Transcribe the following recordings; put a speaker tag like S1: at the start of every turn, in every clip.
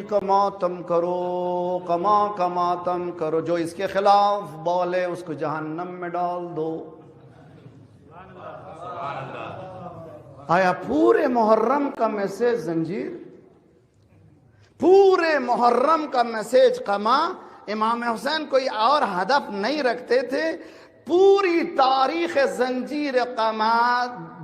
S1: کا ماتم کرو کما کا ماتم کرو، جو اس کے خلاف بولے اس کو جہنم میں ڈال دو۔ آیا پورے محرم کا میسج زنجیر، پورے محرم کا میسج قما۔ امام حسین کوئی اور ہدف نہیں رکھتے تھے، پوری تاریخ زنجیر قما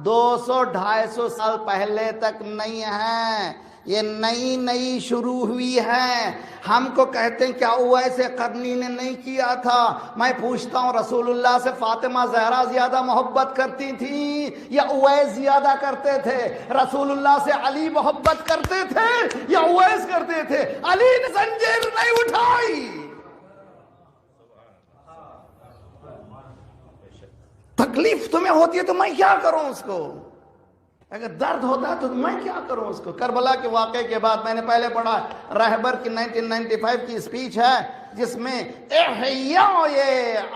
S1: 200-250 سال پہلے تک نہیں ہے، یہ نئی شروع ہوئی ہے۔ ہم کو کہتے ہیں کیا اویس قرنی نے نہیں کیا تھا؟ میں پوچھتا ہوں، رسول اللہ سے فاطمہ زہرا زیادہ محبت کرتی تھی یا اویس زیادہ کرتے تھے؟ رسول اللہ سے علی محبت کرتے تھے یا اویس کرتے تھے؟ علی نے زنجیر نہیں اٹھائی۔ تکلیف تمہیں ہوتی ہے تو میں کیا کروں اس کو؟ اگر درد ہوتا ہے تو میں کیا کروں اس کو؟ کربلا کے واقعے کے بعد میں نے پہلے پڑھا رہبر کی 1995 کی اسپیچ ہے، جس میں احیاء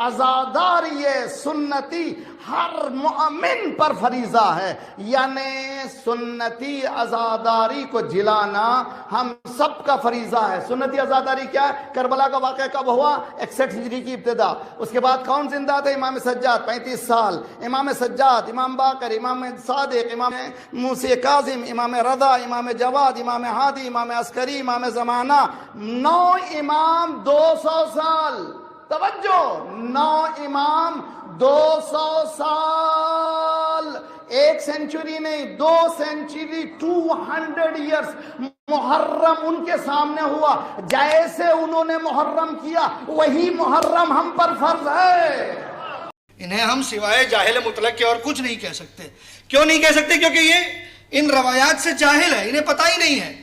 S1: عزاداری سنتی ہر مومن پر فریضہ ہے، یعنی سنتی عزاداری کو جلانا ہم سب کا فریضہ ہے۔ سنتی عزاداری کیا ہے؟ کربلا کا واقعہ کب ہوا؟ 61 ہجری کی ابتدا۔ اس کے بعد کون زندہ تھے؟ امام سجاد 35 سال، امام سجاد، امام باقر، امام صادق، امام موسی کاظم، امام رضا، امام جواد، امام ہادی، امام عسکری، امام زمانہ، 9 امام 200 سال۔ توجہ، 9 امام 200 سال، 1 سینچری نہیں، 2 سینچری، 200 ایئرس۔ محرم ان کے سامنے ہوا، جیسے انہوں نے محرم کیا وہی محرم ہم پر فرض ہے۔
S2: انہیں ہم سوائے جاہل مطلق کے اور کچھ نہیں کہہ سکتے۔ کیوں نہیں کہہ سکتے؟ کیونکہ یہ ان روایات سے جاہل ہے، انہیں پتہ ہی نہیں ہے۔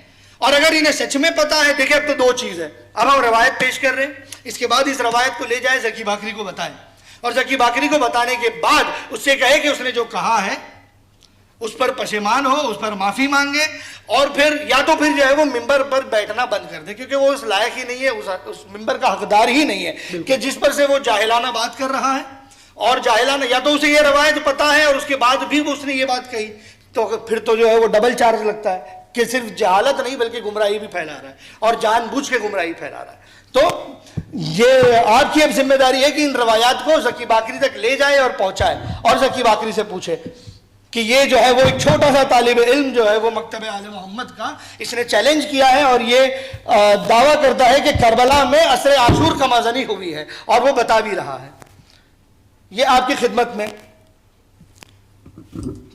S2: اور اگر انہیں سچ میں پتہ ہے، دیکھیں اب تو 2 چیز ہے، اب ہم روایت پیش کر رہے ہیں، اس کے بعد اس روایت کو لے جائے زکی باکری کو بتائیں، اور زکی باکری کو بتانے کے بعد اس سے کہے کہ اس نے جو کہا ہے اس پر پشیمان ہو، اس پر معافی مانگے، اور پھر یا تو پھر جو ہے وہ ممبر پر بیٹھنا بند کر دے، کیونکہ وہ اس لائق ہی نہیں ہے، اس ممبر کا حقدار ہی نہیں ہے کہ جس پر سے وہ جاہلانہ بات کر رہا ہے۔ اور جاہلانہ، یا تو اسے یہ روایت پتہ ہے اور اس کے بعد بھی اس نے یہ بات کہی، تو پھر تو جو ہے وہ ڈبل چارج لگتا ہے کہ صرف جہالت نہیں بلکہ گمراہی بھی پھیلا رہا ہے، اور جان بوجھ کے گمراہی پھیلا رہا ہے۔ تو یہ آپ کی اب ذمہ داری ہے کہ ان روایات کو زکی باکری تک لے جائے اور پہنچائے، اور زکی باکری سے پوچھے کہ یہ جو ہے وہ ایک چھوٹا سا طالب علم جو ہے وہ مکتب آل محمد کا، اس نے چیلنج کیا ہے اور یہ دعویٰ کرتا ہے کہ کربلا میں عصر عاشور کا مازنی ہوئی ہے، اور وہ بتا بھی رہا ہے۔ یہ آپ کی خدمت میں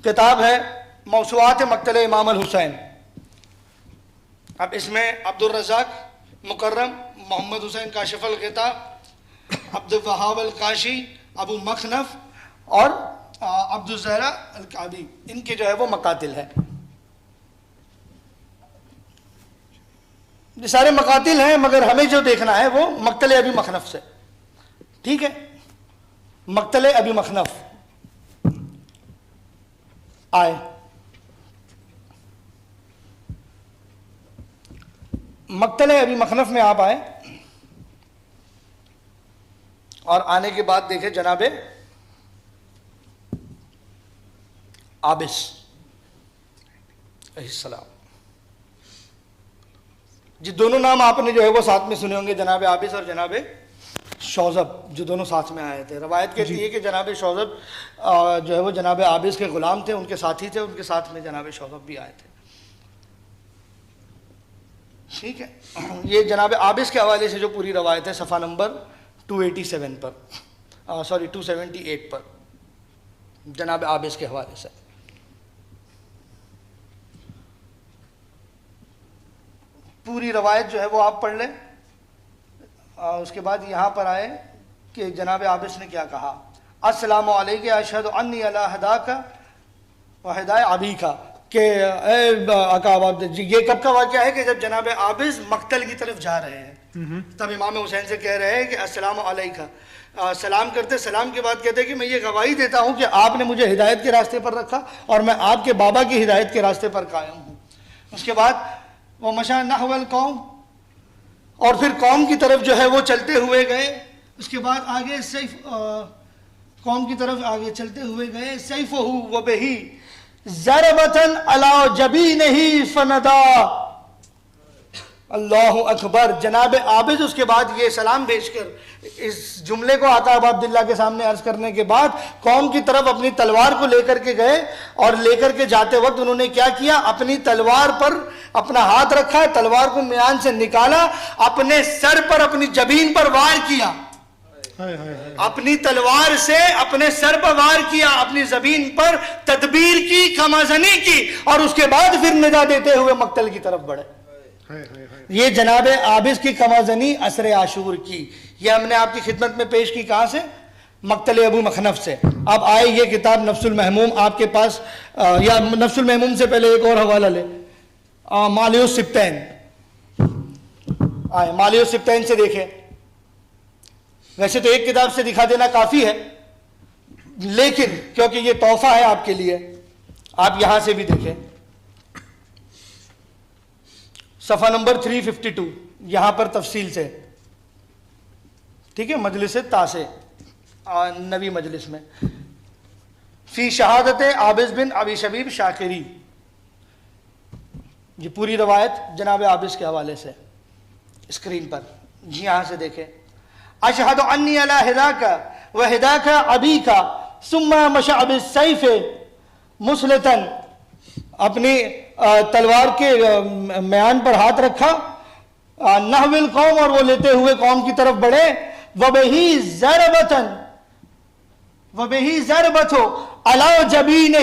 S2: کتاب ہے موسوعات مقتل امام الحسین۔ اب اس میں عبد الرزاق مکرم، محمد حسین کاشف الغطا، عبد الوہاب القاشی، ابو مخنف اور عبد الزہرا الکعبی، ان کے جو ہے وہ مقاتل ہے۔ یہ سارے مقاتل ہیں، مگر ہمیں جو دیکھنا ہے وہ مقتل ابی مخنف سے، ٹھیک ہے؟ مقتل ابی مخنف آئے، مقتل ابی مخنف میں آپ آئے، اور آنے کے بعد دیکھیں جناب عابس علیہ السلام، جی دونوں نام آپ نے جو ہے وہ ساتھ میں سنے ہوں گے، جناب عابس اور جناب شوذب، جو دونوں ساتھ میں آئے تھے۔ روایت کہتی ہے کہ جناب شوذب جو ہے وہ جناب عابس کے غلام تھے، ان کے ساتھی تھے، ان کے ساتھ میں جناب شوذب بھی آئے تھے، ٹھیک ہے؟ یہ جناب عابس کے حوالے سے جو پوری روایت ہے صفحہ نمبر 287 پر، سوری 278 پر، جناب عابس کے حوالے سے۔ پوری روایت جو ہے وہ آپ پڑھ لیں، اس کے بعد یہاں پر آئے کہ جناب عابس نے کیا کہا، السلام علیکم اشہد انی علی ہداک و ہدای ابیک، کہ اے آقا عبد، یہ کب کا واقعہ ہے کہ جب جناب عابس مقتل کی طرف جا رہے ہیں، تب امام حسین سے کہہ رہے ہیں کہ السلام علیکم، سلام کرتے، سلام کے بعد کہتے ہیں کہ میں یہ گواہی دیتا ہوں کہ آپ نے مجھے ہدایت کے راستے پر رکھا اور میں آپ کے بابا کی ہدایت کے راستے پر قائم ہوں۔ اس کے بعد وہ مشى نحو القوم، اور پھر قوم کی طرف جو ہے وہ چلتے ہوئے گئے۔ اس کے بعد آگے سیف، قوم کی طرف آگے چلتے ہوئے گئے، سیفہ وبہی ضربۃ علی جبینہ فندا، اللہ اکبر. جناب عابد اس کے بعد یہ سلام بھیج کر اس جملے کو عطا ابو عبداللہ کے سامنے عرض کرنے کے بعد قوم کی طرف اپنی تلوار کو لے کر کے گئے, اور لے کر کے جاتے وقت انہوں نے کیا کیا, اپنی تلوار پر اپنا ہاتھ رکھا, تلوار کو میان سے نکالا, اپنے سر پر اپنی جبین پر وار کیا, اپنی تلوار سے اپنے سر پر وار کیا, اپنی زبین پر تدبیر کی, کمازنی کی, اور اس کے بعد پھر ندا دیتے ہوئے مقتل کی طرف بڑھے. یہ جناب عابس کی کمازنی عصر عاشور کی, یہ ہم نے آپ کی خدمت میں پیش کی. کہاں سے؟ مقتل ابو مخنف سے. اب آئے یہ کتاب نفس المحموم آپ کے پاس, یا نفس المحموم سے پہلے ایک اور حوالہ لے, مالی السبتین. آئے مالی السبتین سے دیکھیں. ویسے تو ایک کتاب سے دکھا دینا کافی ہے, لیکن کیونکہ یہ تحفہ ہے آپ کے لیے, آپ یہاں سے بھی دیکھیں. صفحہ نمبر 352, یہاں پر تفصیل سے, ٹھیک ہے, مجلس تاسع, نوی مجلس میں, فی شہادت عابس بن ابی شبیب شاکری. یہ پوری روایت جناب عابس کے حوالے سے اسکرین پر, جی یہاں سے دیکھیں. اشہد انی علی ہداک و ہداک ابیک ثم مشى بالسیف مسلطا, اپنی تلوار کے میان پر ہاتھ رکھا, نحو القوم, اور وہ لیتے ہوئے قوم کی طرف بڑھے. وبہی ضربتن, وبہی ضربتو علی جبینہ,